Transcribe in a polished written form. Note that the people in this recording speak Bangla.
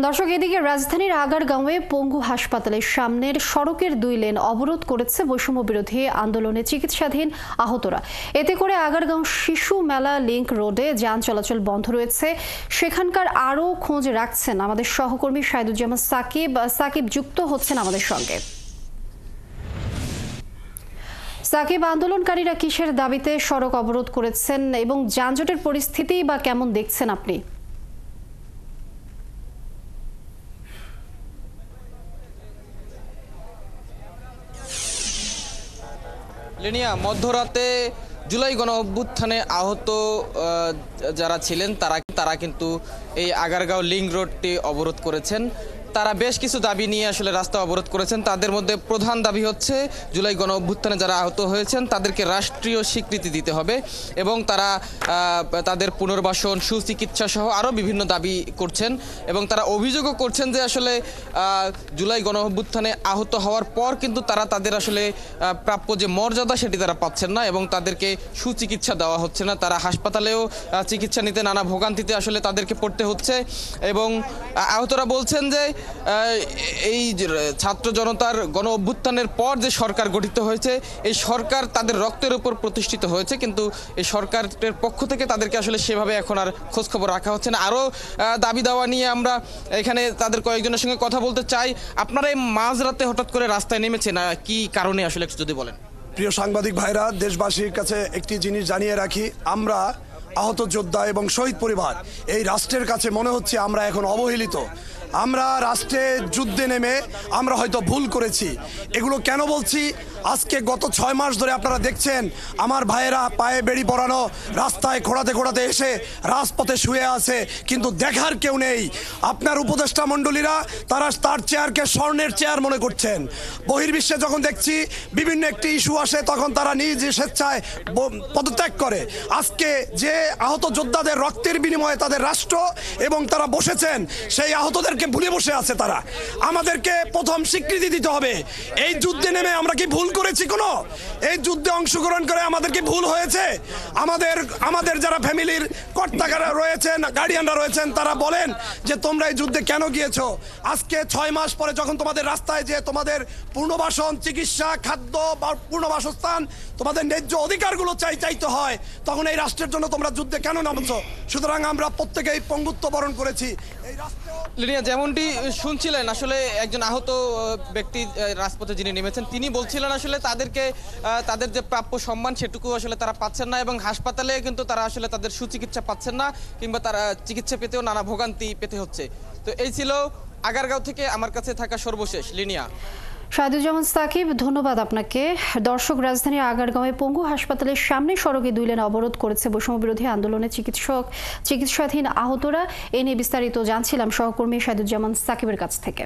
দর্শক, এদিকে রাজধানীর আগারগাঁওয়ে পঙ্গু হাসপাতালের সামনের সড়কের 2 লেন অবরোধ করেছে বৈষম্য বিরোধী আন্দোলনে চিকিৎসাধীন আহতরা। এতে করে আগারগাঁও শিশু মেলা লিংক রোডে যান চলাচল বন্ধ রয়েছে। সেখানকার আরও খোঁজ রাখছেন আমাদের সহকর্মী শাহিদুজ্জামান সাকিব যুক্ত হচ্ছেন আমাদের সঙ্গে। সাকিব, আন্দোলনকারীরা কিসের দাবিতে সড়ক অবরোধ করেছেন এবং যানজটের পরিস্থিতি বা কেমন দেখছেন আপনি? লিনিয়া, মধ্যরাতে জুলাই গণ অভ্যুত্থানে আহত যারা ছিলেন তারা কিন্তু এই আগারগাঁও লিংক রোডটি অবরোধ করেছেন। তারা বেশ কিছু দাবি নিয়ে আসলে রাস্তা অবরোধ করেছেন। তাদের মধ্যে প্রধান দাবি হচ্ছে জুলাই গণ অভ্যুত্থানে যারা আহত হয়েছেন তাদেরকে রাষ্ট্রীয় স্বীকৃতি দিতে হবে এবং তারা তাদের পুনর্বাসন, সুচিকিৎসা সহ আরও বিভিন্ন দাবি করছেন এবং তারা অভিযোগও করছেন যে আসলে জুলাই গণ অভ্যুত্থানে আহত হওয়ার পর কিন্তু তাদের আসলে প্রাপ্য যে মর্যাদা সেটি তারা পাচ্ছেন না এবং তাদেরকে সুচিকিৎসা দেওয়া হচ্ছে না। তারা হাসপাতালেও চিকিৎসা নিতে নানা ভোগান্তিতে আসলে তাদেরকে পড়তে হচ্ছে এবং আহতরা বলছেন যে এই ছাত্র জনতার গণ অভ্যুত্থানের পর যে সরকার গঠিত হয়েছে এই সরকার তাদের রক্তের উপর প্রতিষ্ঠিত হয়েছে, কিন্তু এই সরকারের পক্ষ থেকে তাদেরকে আসলে সেভাবে এখন আর খোঁজখবর রাখা হচ্ছে না। আরও দাবি দাওয়া নিয়ে আমরা এখানে তাদের কয়েকজনের সঙ্গে কথা বলতে চাই। আপনারা এই মাঝরাতে হঠাৎ করে রাস্তায় নেমেছেন, কি কারণে আসলে একটু যদি বলেন। প্রিয় সাংবাদিক ভাইরা, দেশবাসীর কাছে একটি জিনিস জানিয়ে রাখি, আমরা আহত যোদ্ধা এবং শহীদ পরিবার এই রাষ্ট্রের কাছে মনে হচ্ছে আমরা এখন অবহেলিত। আমরা রাষ্ট্রে যুদ্ধে নেমে আমরা হয়তো ভুল করেছি। এগুলো কেন বলছি? আজকে গত 6 মাস ধরে আপনারা দেখছেন আমার ভাইয়েরা পায়ে বেড়ি পরানো রাস্তায় খোঁড়াতে এসে রাজপথে শুয়ে আছে, কিন্তু দেখার কেউ নেই। আপনার উপদেষ্টা মণ্ডলীরা তার চেয়ারকে স্বর্ণের চেয়ার মনে করছেন। বহির্বিশ্বে যখন দেখছি বিভিন্ন একটি ইস্যু আসে তখন তারা নিজ স্বেচ্ছায় পদত্যাগ করে। আজকে যে আহত যোদ্ধাদের রক্তের বিনিময়ে তাদের রাষ্ট্র এবং তারা বসেছেন, সেই আহতদেরকে ভুলে বসে আছে তারা। আমাদেরকে প্রথম স্বীকৃতি দিতে হবে। এই যুদ্ধে নেমে আমরা কি ভুল করেছি? কোনো এই যুদ্ধে অংশগ্রহণ করে আমাদের কি ভুল হয়েছে? আমাদের যারা ফ্যামিলির কর্তাকারা রয়েছেন, গার্ডিয়ানরা রয়েছেন, তারা বলেন যে তোমরা এই যুদ্ধে কেন গিয়েছো? আজকে 6 মাস পরে যখন তোমাদের রাস্তায় যে তোমাদের পুনর্বাসন, চিকিৎসা, খাদ্য বা পুনর্বাসস্থান, তোমাদের ন্যায্য অধিকারগুলো চাইতে হয়, তখন এই রাষ্ট্রের জন্য তোমরা যুদ্ধে কেন নামছো? সুতরাং আমরা প্রত্যেকেই পঙ্গুত্ব বরণ করেছি এই রাষ্ট্র। লিনিয়া, যেমনটি শুনছিলেন, আসলে একজন আহত ব্যক্তি রাজপথে যিনি নেমেছেন তিনি বলছিলেন আসলে তাদেরকে তাদের যে প্রাপ্য সম্মান সেটুকু আসলে তারা পাচ্ছেন না এবং হাসপাতালে কিন্তু তারা আসলে তাদের সুচিকিৎসা পাচ্ছেন না কিংবা তারা চিকিৎসা পেতেও নানা ভোগান্তি পেতে হচ্ছে। তো এই ছিল আগারগাঁও থেকে আমার কাছে থাকা সর্বশেষ। লিনিয়া। শাহিদুজ্জামান সাকিব, ধন্যবাদ আপনাকে। দর্শক, রাজধানীর আগারগাঁওয়ে পঙ্গু হাসপাতালের সামনে সড়কে 2 লেন অবরোধ করেছে বৈষম্য বিরোধী আন্দোলনে চিকিৎসাধীন আহতরা। এ নিয়ে বিস্তারিত জানছিলাম সহকর্মী শাহিদুজ্জামান সাকিবের কাছ থেকে।